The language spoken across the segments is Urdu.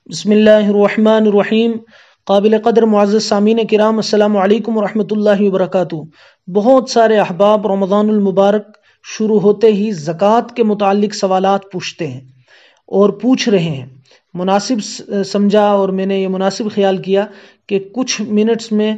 بسم اللہ الرحمن الرحیم۔ قابل قدر معزز سامعین کرام، السلام علیکم ورحمۃ اللہ وبرکاتہ۔ بہت سارے احباب رمضان المبارک شروع ہوتے ہی زکوٰۃ کے متعلق سوالات پوچھتے ہیں اور پوچھ رہے ہیں۔ مناسب سمجھا اور میں نے یہ مناسب خیال کیا کہ کچھ منٹس میں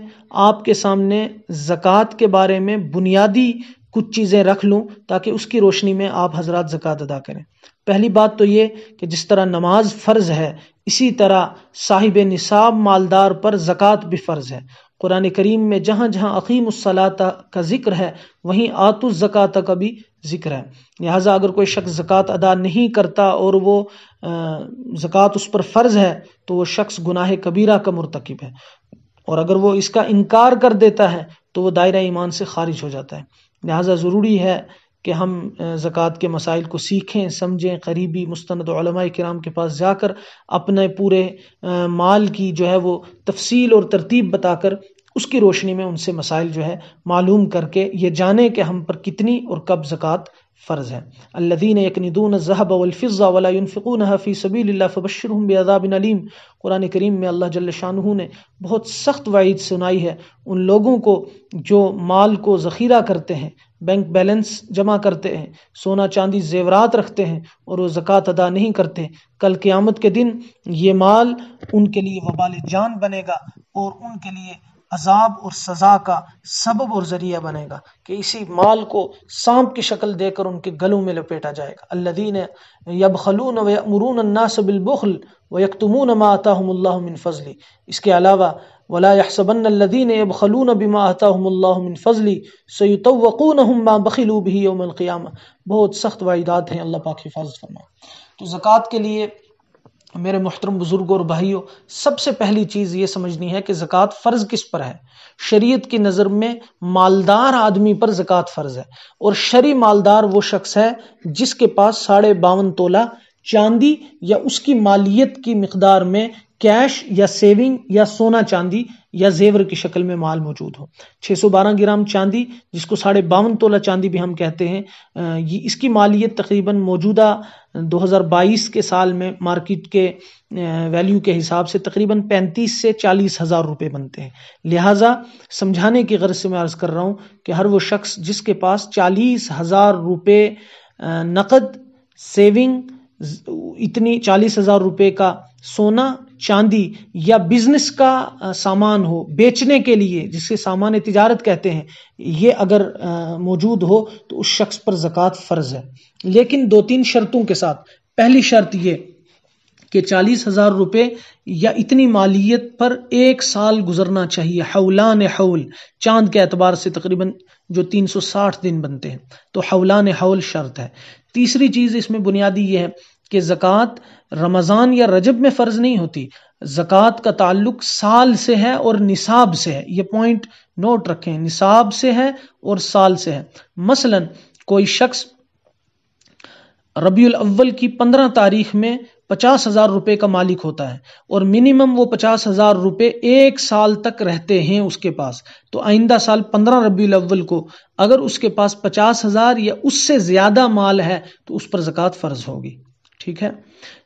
آپ کے سامنے زکوٰۃ کے بارے میں بنیادی کچھ چیزیں رکھ لوں تاکہ اس کی روشنی میں آپ حضرات زکوٰۃ ادا کریں۔ پہلی بات تو یہ کہ جس طرح نماز فرض ہے، اسی طرح صاحب نصاب مالدار پر زکوٰۃ بھی فرض ہے۔ قرآن کریم میں جہاں جہاں اقیم الصلاۃ کا ذکر ہے وہیں آتوا الزکوٰۃ کا بھی ذکر ہے۔ لہٰذا اگر کوئی شخص زکوٰۃ ادا نہیں کرتا اور وہ زکوٰۃ اس پر فرض ہے تو وہ شخص گناہ کبیرہ کا مرتکب ہے، اور اگر وہ اس کا انکار کر دیتا ہے تو وہ دائرہ ایمان سے خارج ہو جاتا ہے۔ لہٰذا ضروری ہے کہ ہم زکوٰۃ کے مسائل کو سیکھیں، سمجھیں، قریبی مستند علماء کرام کے پاس جا کر اپنے پورے مال کی جو ہے وہ تفصیل اور ترتیب بتا کر اس کی روشنی میں ان سے مسائل جو ہے معلوم کر کے یہ جانیں کہ ہم پر کتنی اور کب زکوٰۃ فرض ہے۔ الذین یکنزون الذھب والفضة ولا ينفقونها فی سبیل اللہ فبشرهم بعذاب علیم۔ قرآن کریم میں اللہ جل شانہ نے بہت سخت وعید سنائی ہے ان لوگوں کو جو مال کو ذخیرہ کرتے ہیں، بینک بیلنس جمع کرتے ہیں، سونا چاندی زیورات رکھتے ہیں اور وہ زکوٰۃ ادا نہیں کرتے۔ کل قیامت کے دن یہ مال ان کے لیے وبال جان بنے گا اور ان کے لیے عذاب اور سزا کا سبب اور ذریعہ بنے گا کہ اسی مال کو سانپ کی شکل دے کر ان کے گلوں میں لپیٹا جائے گا۔ الذین یبخلون ویأمرون الناس بالبخل ویکتمون ما آتاہم اللہ من فضلہ۔ اس کے علاوہ ولا يحسبن الذين يبخلون بما آتاهم الله من فضله سيطوقونهم ما بخلوا به يوم القيامة۔ بہت سخت وعیدات ہیں، اللہ پاک حفاظت فرمائے۔ تو زکوٰۃ کے لیے میرے محترم بزرگوں اور بھائیوں، سب سے پہلی چیز یہ سمجھنی ہے کہ زکوٰۃ فرض کس پر ہے۔ شریعت کی نظر میں مالدار آدمی پر زکوٰۃ فرض ہے، اور شرعی مالدار وہ شخص ہے جس کے پاس 52.5 تولہ چاندی یا اس کی مالیت کی مقدار میں کیش یا سیونگ یا سونا چاندی یا زیور کی شکل میں مال موجود ہو۔ 612 گرام چاندی جس کو 52.5 تولہ چاندی بھی ہم کہتے ہیں، اس کی مالیت تقریباً موجودہ 2022 کے سال میں مارکیٹ کے ویلیو کے حساب سے تقریباً 35 سے 40 ہزار روپے بنتے ہیں۔ لہٰذا سمجھانے کی غرض سے میں عرض کر رہا ہوں کہ ہر وہ شخص جس کے پاس 40,000 روپے نقد سیونگ، اتنی 40,000 روپے کا سونا چاندی یا بزنس کا سامان ہو بیچنے کے لیے، جسے سامان تجارت کہتے ہیں، یہ اگر موجود ہو تو اس شخص پر زکوٰۃ فرض ہے، لیکن 2-3 شرطوں کے ساتھ۔ پہلی شرط یہ کہ 40,000 روپے یا اتنی مالیت پر 1 سال گزرنا چاہیے، حولان حول، چاند کے اعتبار سے تقریباً جو 360 دن بنتے ہیں، تو حولان حول شرط ہے۔ تیسری چیز اس میں بنیادی یہ ہے کہ زکوٰۃ رمضان یا رجب میں فرض نہیں ہوتی، زکوٰۃ کا تعلق سال سے ہے اور نصاب سے ہے۔ یہ پوائنٹ نوٹ رکھیں، نصاب سے ہے اور سال سے ہے۔ مثلا کوئی شخص ربیع الاول کی 15 تاریخ میں 50,000 روپے کا مالک ہوتا ہے اور منیمم وہ 50,000 روپے 1 سال تک رہتے ہیں اس کے پاس، تو آئندہ سال 15 ربیع الاول کو اگر اس کے پاس 50,000 یا اس سے زیادہ مال ہے تو اس پر زکوٰۃ فرض ہوگی۔ ٹھیک ہے،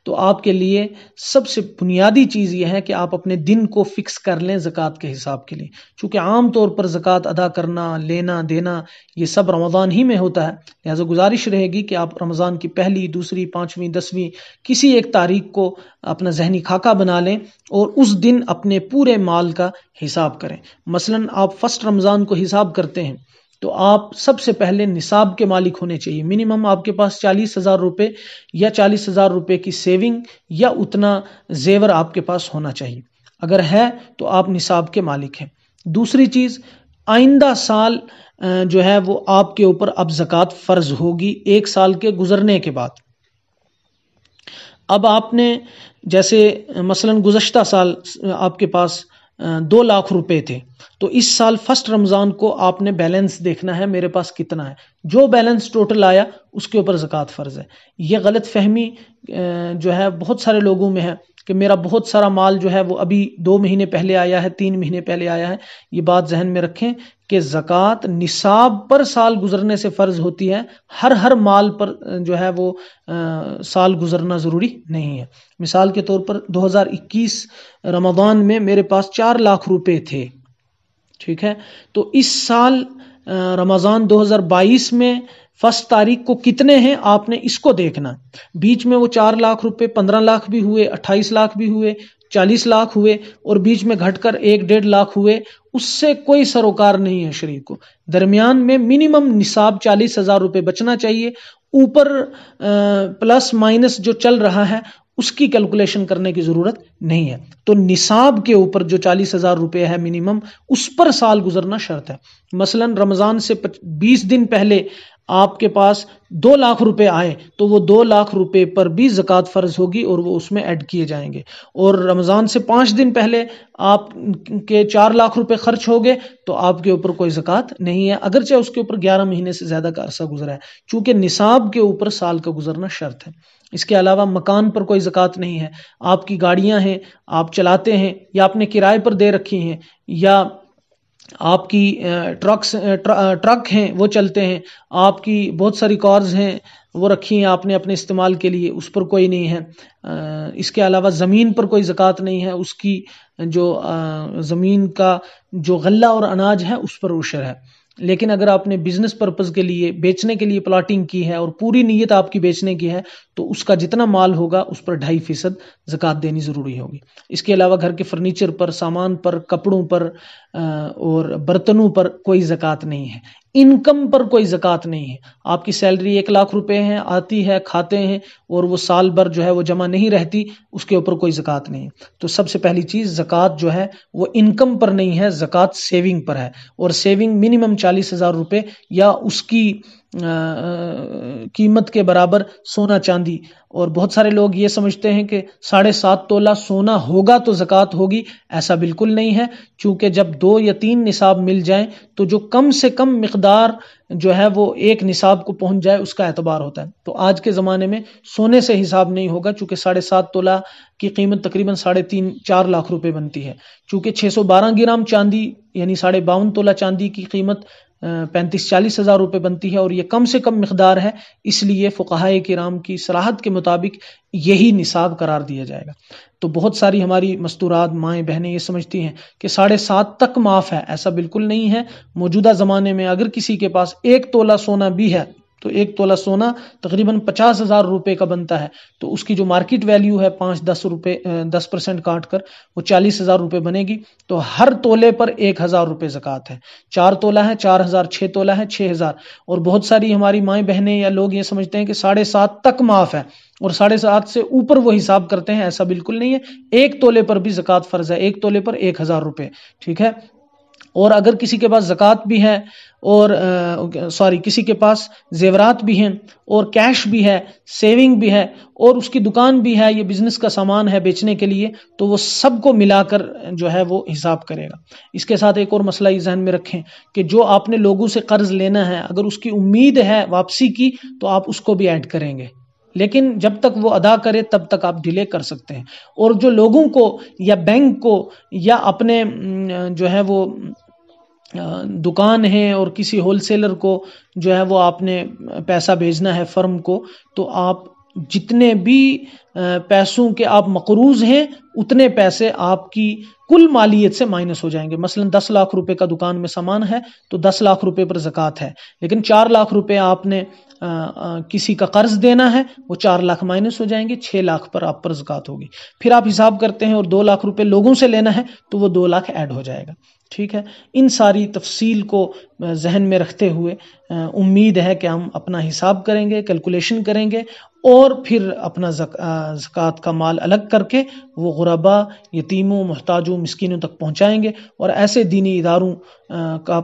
تو آپ کے لیے سب سے بنیادی چیز یہ ہے کہ آپ اپنے دن کو فکس کر لیں زکوٰۃ کے حساب کے لیے، چونکہ عام طور پر زکوٰۃ ادا کرنا، لینا دینا یہ سب رمضان ہی میں ہوتا ہے۔ لہٰذا گزارش رہے گی کہ آپ رمضان کی 1، 2، 5، 10 کسی ایک تاریخ کو اپنا ذہنی خاکہ بنا لیں اور اس دن اپنے پورے مال کا حساب کریں۔ مثلا آپ 1 رمضان کو حساب کرتے ہیں تو آپ سب سے پہلے نصاب کے مالک ہونے چاہیے۔ منیمم آپ کے پاس 40,000 روپے یا 40,000 روپے کی سیونگ یا اتنا زیور آپ کے پاس ہونا چاہیے۔ اگر ہے تو آپ نصاب کے مالک ہیں۔ دوسری چیز، آئندہ سال جو ہے وہ آپ کے اوپر اب زکوٰۃ فرض ہوگی 1 سال کے گزرنے کے بعد۔ اب آپ نے جیسے مثلا گزشتہ سال آپ کے پاس 2 لاکھ روپے تھے، تو اس سال 1 رمضان کو آپ نے بیلنس دیکھنا ہے میرے پاس کتنا ہے، جو بیلنس ٹوٹل آیا اس کے اوپر زکوٰۃ فرض ہے۔ یہ غلط فہمی جو ہے بہت سارے لوگوں میں ہے کہ میرا بہت سارا مال جو ہے وہ ابھی 2 مہینے پہلے آیا ہے، 3 مہینے پہلے آیا ہے، یہ بات ذہن میں رکھیں کہ زکوٰۃ نصاب پر سال گزرنے سے فرض ہوتی ہے، ہر مال پر جو ہے وہ سال گزرنا ضروری نہیں ہے۔ مثال کے طور پر 2021 رمضان میں میرے پاس 4 لاکھ روپے تھے، ٹھیک ہے، تو اس سال رمضان 2022 میں 1 تاریخ کو کتنے ہیں آپ نے اس کو دیکھنا، بیچ میں وہ 4 لاکھ روپے 15 لاکھ بھی ہوئے، 28 لاکھ بھی ہوئے، 40 لاکھ ہوئے، اور بیچ میں گھٹ کر 1-1.5 لاکھ ہوئے، اس سے کوئی سروکار نہیں ہے شریک کو۔ درمیان میں منیمم نصاب 40,000 روپے بچنا چاہیے، اوپر پلس مائنس جو چل رہا ہے اس کی کیلکولیشن کرنے کی ضرورت نہیں ہے۔ تو نصاب کے اوپر جو 40,000 روپے ہے منیمم، اس پر سال گزرنا شرط ہے۔ مثلا رمضان سے 20 دن پہلے آپ کے پاس 2 لاکھ روپے آئے تو وہ 2 لاکھ روپے پر بھی زکوٰۃ فرض ہوگی اور وہ اس میں ایڈ کیے جائیں گے، اور رمضان سے 5 دن پہلے آپ کے 4 لاکھ روپے خرچ ہو گئے تو آپ کے اوپر کوئی زکوٰۃ نہیں ہے، اگرچہ اس کے اوپر 11 مہینے سے زیادہ کا عرصہ گزرا ہے، چونکہ نصاب کے اوپر سال کا گزرنا شرط ہے۔ اس کے علاوہ مکان پر کوئی زکوٰۃ نہیں ہے، آپ کی گاڑیاں ہیں، آپ چلاتے ہیں یا آپ نے کرائے پر دے رکھی ہیں، یا آپ کی ٹرک ہیں وہ چلتے ہیں، آپ کی بہت ساری کارز ہیں وہ رکھی ہیں آپ نے اپنے استعمال کے لیے، اس پر کوئی نہیں ہے۔ اس کے علاوہ زمین پر کوئی زکوٰۃ نہیں ہے، اس کی جو زمین کا جو غلہ اور اناج ہے اس پر عشر ہے۔ لیکن اگر آپ نے بزنس پرپز کے لیے بیچنے کے لیے پلاٹنگ کی ہے اور پوری نیت آپ کی بیچنے کی ہے تو اس کا جتنا مال ہوگا اس پر 2.5% زکوٰۃ دینی ضروری ہوگی۔ اس کے علاوہ گھر کے فرنیچر پر، سامان پر، کپڑوں پر اور برتنوں پر کوئی زکوٰۃ نہیں ہے۔ انکم پر کوئی زکوٰۃ نہیں ہے، آپ کی سیلری 1 لاکھ روپے ہے، آتی ہے، کھاتے ہیں اور وہ سال بھر جو ہے وہ جمع نہیں رہتی، اس کے اوپر کوئی زکوٰۃ نہیں ہے۔ تو سب سے پہلی چیز زکوٰۃ جو ہے وہ انکم پر نہیں ہے، زکوٰۃ سیونگ پر ہے، اور سیونگ منیمم 40,000 روپے یا اس کی قیمت کے برابر سونا چاندی۔ اور بہت سارے لوگ یہ سمجھتے ہیں کہ 7.5 تولہ سونا ہوگا تو زکوٰۃ ہوگی، ایسا بالکل نہیں ہے، چونکہ جب 2 یا 3 نصاب مل جائیں تو جو کم سے کم مقدار جو ہے وہ ایک نصاب کو پہنچ جائے اس کا اعتبار ہوتا ہے۔ تو آج کے زمانے میں سونے سے حساب نہیں ہوگا، چونکہ 7.5 تولہ کی قیمت تقریباً 3.5-4 لاکھ روپے بنتی ہے، چونکہ 612 گرام چاندی یعنی 52.5 تولہ چاندی کی قیمت 35-40 ہزار روپے بنتی ہے، اور یہ کم سے کم مقدار ہے، اس لیے فقہائے کرام کی صلاحت کے مطابق یہی نصاب قرار دیا جائے گا۔ تو بہت ساری ہماری مستورات مائیں بہنیں یہ سمجھتی ہیں کہ 7.5 تک معاف ہے، ایسا بالکل نہیں ہے۔ موجودہ زمانے میں اگر کسی کے پاس 1 تولہ سونا بھی ہے تو 1 تولہ سونا تقریباً 50,000 روپے کا بنتا ہے، تو اس کی جو مارکیٹ ویلیو ہے 5-10 روپے 10% کاٹ کر وہ 40,000 روپے بنے گی، تو ہر تولے پر 1,000 روپے زکوٰۃ ہے۔ 4 تولہ ہے 4,000، 6 تولہ ہے 6,000، اور بہت ساری ہماری مائیں بہنیں یا لوگ یہ سمجھتے ہیں کہ 7.5 تک معاف ہے اور 7.5 سے اوپر وہ حساب کرتے ہیں، ایسا بالکل نہیں ہے۔ 1 تولے پر بھی زکوٰۃ فرض ہے، 1 تولے پر 1,000 روپے، ٹھیک ہے۔ اور اگر کسی کے پاس زکوٰۃ بھی ہے اور کسی کے پاس زیورات بھی ہیں اور کیش بھی ہے، سیونگ بھی ہے، اور اس کی دکان بھی ہے، یہ بزنس کا سامان ہے بیچنے کے لیے، تو وہ سب کو ملا کر جو ہے وہ حساب کرے گا۔ اس کے ساتھ ایک اور مسئلہ یہ ذہن میں رکھیں کہ جو آپ نے لوگوں سے قرض لینا ہے، اگر اس کی امید ہے واپسی کی تو آپ اس کو بھی ایڈ کریں گے، لیکن جب تک وہ ادا کرے تب تک آپ ڈیلے کر سکتے ہیں۔ اور جو لوگوں کو یا بینک کو یا اپنے جو ہے وہ دکان ہے اور کسی ہول سیلر کو جو ہے وہ آپ نے پیسہ بھیجنا ہے فرم کو، تو آپ جتنے بھی پیسوں کے آپ مقروض ہیں اتنے پیسے آپ کی کل مالیت سے مائنس ہو جائیں گے۔ مثلا 10 لاکھ روپے کا دکان میں سامان ہے تو 10 لاکھ روپے پر زکوٰۃ ہے، لیکن 4 لاکھ روپے آپ نے کسی کا قرض دینا ہے، وہ 4 لاکھ مائنس ہو جائیں گے، 6 لاکھ پر آپ پر زکوٰۃ ہوگی۔ پھر آپ حساب کرتے ہیں اور 2 لاکھ روپے لوگوں سے لینا ہے تو وہ 2 لاکھ ایڈ ہو جائے گا، ٹھیک ہے۔ ان ساری تفصیل کو ذہن میں رکھتے ہوئے امید ہے کہ ہم اپنا حساب کریں گے، کیلکولیشن کریں گے، اور پھر اپنا زکوٰۃ کا مال الگ کر کے وہ غربا، یتیموں، محتاجوں، مسکینوں تک پہنچائیں گے۔ اور ایسے دینی اداروں کا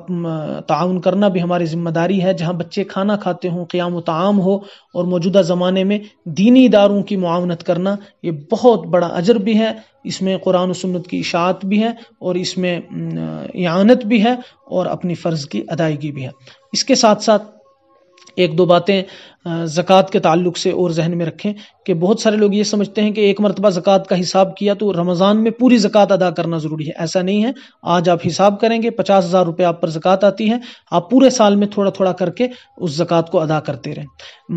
تعاون کرنا بھی ہماری ذمہ داری ہے جہاں بچے کھانا کھاتے ہوں، قیام و طعام ہو، اور موجودہ زمانے میں دینی اداروں کی معاونت کرنا یہ بہت بڑا اجر بھی ہے، اس میں قرآن و سنت کی اشاعت بھی ہے اور اس میں اعانت بھی ہے اور اپنی فرض کی ادائیگی بھی ہے۔ اس کے ساتھ ساتھ 1-2 باتیں زکوٰۃ کے تعلق سے اور ذہن میں رکھیں کہ بہت سارے لوگ یہ سمجھتے ہیں کہ ایک مرتبہ زکوٰۃ کا حساب کیا تو رمضان میں پوری زکوٰۃ ادا کرنا ضروری ہے. ایسا نہیں ہے. آج آپ حساب کریں گے 50,000 روپے آپ پر زکوٰۃ آتی ہے، آپ پورے سال میں تھوڑا تھوڑا کر کے اس زکوٰۃ کو ادا کرتے رہیں.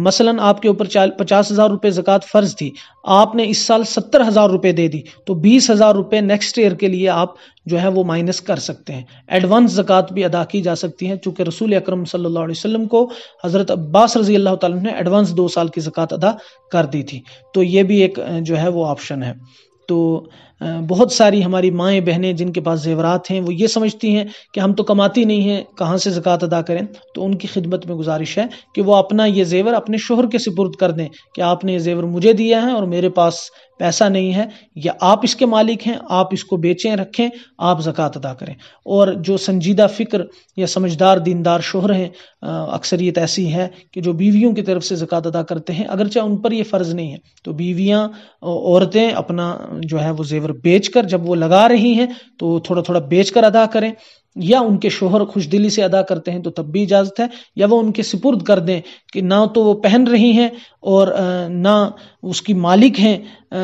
مثلا آپ کے اوپر 50,000 روپے زکوٰۃ فرض تھی، آپ نے اس سال 70,000 روپے دے دی تو 20,000 روپے نیکسٹ ایئر کے لیے آپ جو ہے وہ مائنس کر سکتے ہیں. ایڈوانس زکوٰۃ بھی ادا کی جا سکتی ہے، چونکہ رسول اکرم صلی اللہ علیہ وسلم کو حضرت عباس رضی اللہ تعالیٰ نے ایڈوانس 2 سال کی زکوٰۃ ادا کر دی تھی. تو یہ بھی ایک جو ہے وہ آپشن ہے. تو بہت ساری ہماری مائیں بہنیں جن کے پاس زیورات ہیں وہ یہ سمجھتی ہیں کہ ہم تو کماتی نہیں ہیں، کہاں سے زکوٰۃ ادا کریں. تو ان کی خدمت میں گزارش ہے کہ وہ اپنا یہ زیور اپنے شوہر کے سپرد کر دیں کہ آپ نے یہ زیور مجھے دیا ہے اور میرے پاس پیسہ نہیں ہے، یا آپ اس کے مالک ہیں، آپ اس کو بیچیں رکھیں، آپ زکوٰۃ ادا کریں. اور جو سنجیدہ فکر یا سمجھدار دیندار شوہر ہیں، اکثریت ایسی ہے کہ جو بیویوں کی طرف سے زکوٰۃ ادا کرتے ہیں، اگرچہ ان پر یہ فرض نہیں ہے. تو بیویاں عورتیں اپنا جو ہے وہ زیور بیچ کر، جب وہ لگا رہی ہیں تو تھوڑا تھوڑا بیچ کر ادا کریں، یا ان کے شوہر خوش دلی سے ادا کرتے ہیں تو تب بھی اجازت ہے، یا وہ ان کے سپرد کر دیں کہ نہ تو وہ پہن رہی ہیں اور نہ اس کی مالک ہیں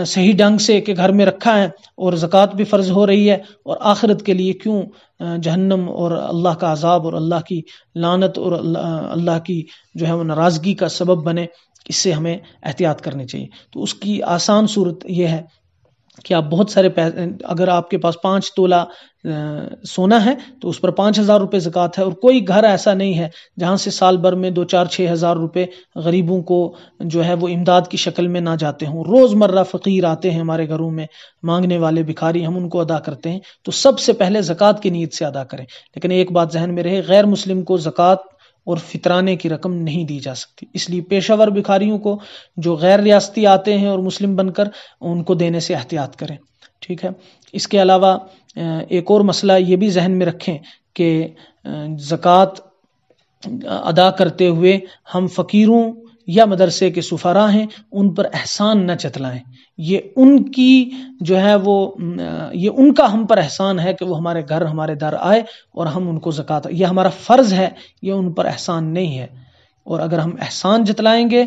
صحیح ڈھنگ سے کہ گھر میں رکھا ہے، اور زکوٰۃ بھی فرض ہو رہی ہے، اور آخرت کے لیے کیوں جہنم اور اللہ کا عذاب اور اللہ کی لعنت اور اللہ کی جو ہے وہ ناراضگی کا سبب بنے. اس سے ہمیں احتیاط کرنی چاہیے. تو اس کی آسان صورت یہ ہے کہ آپ بہت سارے اگر آپ کے پاس 5 تولہ سونا ہے تو اس پر 5,000 روپے زکوٰۃ ہے، اور کوئی گھر ایسا نہیں ہے جہاں سے سال بھر میں 2-4-6,000 روپے غریبوں کو جو ہے وہ امداد کی شکل میں نہ جاتے ہوں. روزمرہ فقیر آتے ہیں ہمارے گھروں میں، مانگنے والے بھکاری، ہم ان کو ادا کرتے ہیں. تو سب سے پہلے زکوٰۃ کی نیت سے ادا کریں. لیکن ایک بات ذہن میں رہے، غیر مسلم کو زکوٰۃ اور فطرانے کی رقم نہیں دی جا سکتی. اس لیے پیشہ ور بھکاریوں کو جو غیر ریاستی آتے ہیں اور مسلم بن کر، ان کو دینے سے احتیاط کریں. ٹھیک ہے. اس کے علاوہ ایک اور مسئلہ یہ بھی ذہن میں رکھیں کہ زکوٰۃ ادا کرتے ہوئے ہم فقیروں یا مدرسے کے سفراء ہیں ان پر احسان نہ جتلائیں. یہ ان کی جو ہے وہ یہ ان کا ہم پر احسان ہے کہ وہ ہمارے گھر ہمارے در آئے اور ہم ان کو زکوٰۃ، یہ ہمارا فرض ہے، یہ ان پر احسان نہیں ہے. اور اگر ہم احسان جتلائیں گے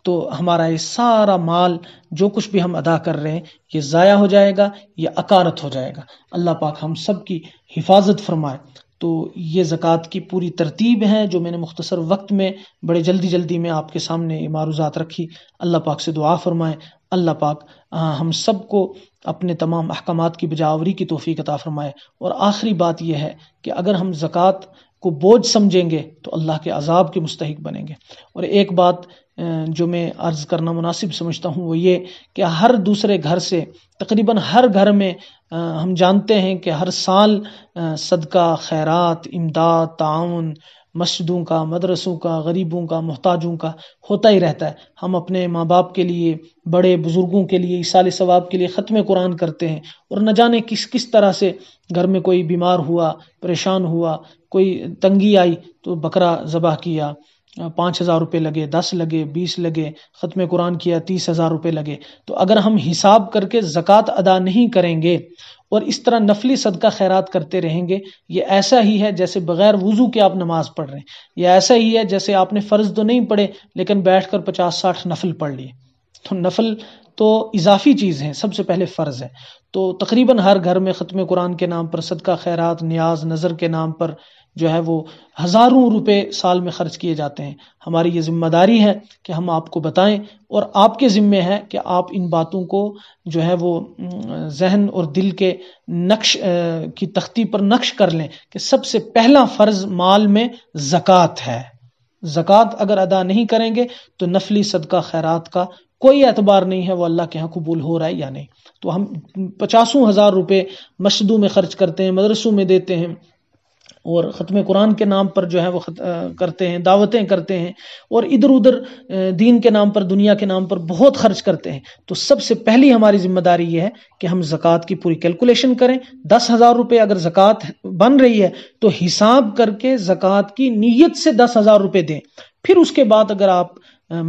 تو ہمارا یہ سارا مال جو کچھ بھی ہم ادا کر رہے ہیں یہ ضائع ہو جائے گا، یہ اکارت ہو جائے گا. اللہ پاک ہم سب کی حفاظت فرمائے. تو یہ زکوٰۃ کی پوری ترتیب ہے جو میں نے مختصر وقت میں بڑے جلدی میں آپ کے سامنے معروضات رکھی. اللہ پاک سے دعا فرمائے اللہ پاک ہم سب کو اپنے تمام احکامات کی بجاوری کی توفیق عطا فرمائے. اور آخری بات یہ ہے کہ اگر ہم زکوٰۃ کو بوجھ سمجھیں گے تو اللہ کے عذاب کے مستحق بنیں گے. اور ایک بات جو میں عرض کرنا مناسب سمجھتا ہوں وہ یہ کہ ہر دوسرے گھر سے تقریباً ہر گھر میں ہم جانتے ہیں کہ ہر سال صدقہ، خیرات، امداد، تعاون مسجدوں کا، مدرسوں کا، غریبوں کا، محتاجوں کا ہوتا ہی رہتا ہے. ہم اپنے ماں باپ کے لیے، بڑے بزرگوں کے لیے، ایصال ثواب کے لیے ختم قرآن کرتے ہیں، اور نہ جانے کس طرح سے گھر میں کوئی بیمار ہوا، پریشان ہوا، کوئی تنگی آئی تو بکرا ذبح کیا، 5,000 روپے لگے، 10 لگے، 20 لگے، ختم قرآن کیا 30,000 روپے لگے. تو اگر ہم حساب کر کے زکوٰۃ ادا نہیں کریں گے اور اس طرح نفلی صدقہ خیرات کرتے رہیں گے، یہ ایسا ہی ہے جیسے بغیر وضو کے آپ نماز پڑھ رہے ہیں. یہ ایسا ہی ہے جیسے آپ نے فرض تو نہیں پڑھے لیکن بیٹھ کر 50-60 نفل پڑھ لیے. تو نفل تو اضافی چیز ہے، سب سے پہلے فرض ہے. تو تقریباً ہر گھر میں ختم قرآن کے نام پر صدقہ خیرات، نیاز، نظر کے نام پر جو ہے وہ ہزاروں روپے سال میں خرچ کیے جاتے ہیں. ہماری یہ ذمہ داری ہے کہ ہم آپ کو بتائیں، اور آپ کے ذمے ہے کہ آپ ان باتوں کو جو ہے وہ ذہن اور دل کے نقش کی تختی پر نقش کر لیں کہ سب سے پہلا فرض مال میں زکوٰۃ ہے. زکوٰۃ اگر ادا نہیں کریں گے تو نفلی صدقہ خیرات کا کوئی اعتبار نہیں ہے وہ اللہ کے ہاں قبول ہو رہا ہے یا نہیں. تو ہم 50,000 روپے مسجدوں میں خرچ کرتے ہیں، مدرسوں میں دیتے ہیں، اور ختم قرآن کے نام پر جو ہے وہ کرتے ہیں، دعوتیں کرتے ہیں، اور ادھر ادھر دین کے نام پر، دنیا کے نام پر بہت خرچ کرتے ہیں. تو سب سے پہلی ہماری ذمہ داری یہ ہے کہ ہم زکوٰۃ کی پوری کیلکولیشن کریں. 10,000 روپے اگر زکوٰۃ بن رہی ہے تو حساب کر کے زکوٰۃ کی نیت سے 10,000 روپے دیں. پھر اس کے بعد اگر آپ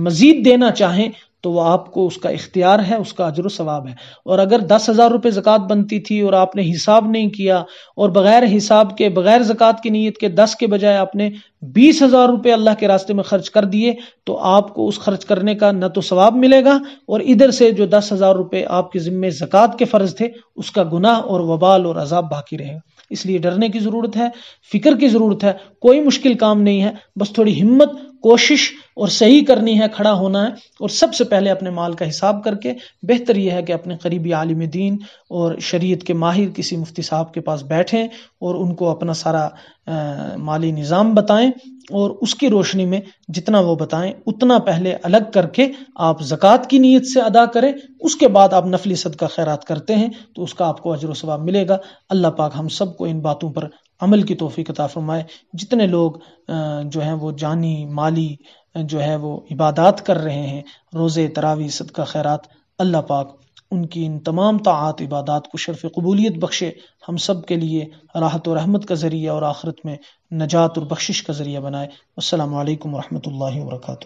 مزید دینا چاہیں تو وہ آپ کو اس کا اختیار ہے، اس کا اجر و ثواب ہے۔ اور اگر 10,000 روپے زکوٰۃ بنتی تھی اور آپ نے حساب نہیں کیا اور بغیر حساب کے، بغیر زکوٰۃ کی نیت کے 10 کے بجائے آپ نے 20,000 روپے اللہ کے راستے میں خرچ کر دیے، تو آپ کو اس خرچ کرنے کا نہ تو ثواب ملے گا، اور ادھر سے جو 10,000 روپے آپ کے ذمے زکوٰۃ کے فرض تھے اس کا گناہ اور وبال اور عذاب باقی رہے گا۔ اس لیے ڈرنے کی ضرورت ہے، فکر کی ضرورت ہے، کوئی مشکل کام نہیں ہے، بس تھوڑی ہمت، کوشش اور صحیح کرنی ہے، کھڑا ہونا ہے، اور سب سے پہلے اپنے مال کا حساب کر کے بہتر یہ ہے کہ اپنے قریبی عالم دین اور شریعت کے ماہر کسی مفتی صاحب کے پاس بیٹھیں اور ان کو اپنا سارا مالی نظام بتائیں، اور اس کی روشنی میں جتنا وہ بتائیں اتنا پہلے الگ کر کے آپ زکوٰۃ کی نیت سے ادا کریں، اس کے بعد آپ نفلی صدقہ خیرات کرتے ہیں تو اس کا آپ کو اجر و ثواب ملے گا۔ اللہ پاک ہم سب کو ان باتوں پر عمل کی توفیق عطا فرمائے۔ جتنے لوگ جو ہیں وہ جانی مالی جو ہے وہ عبادات کر رہے ہیں، روزے، تراویح، صدقہ خیرات، اللہ پاک ان کی ان تمام طاعات عبادات کو شرف قبولیت بخشے، ہم سب کے لیے راحت و رحمت کا ذریعہ اور آخرت میں نجات اور بخشش کا ذریعہ بنائے۔ السلام علیکم ورحمۃ اللہ وبرکاتہ۔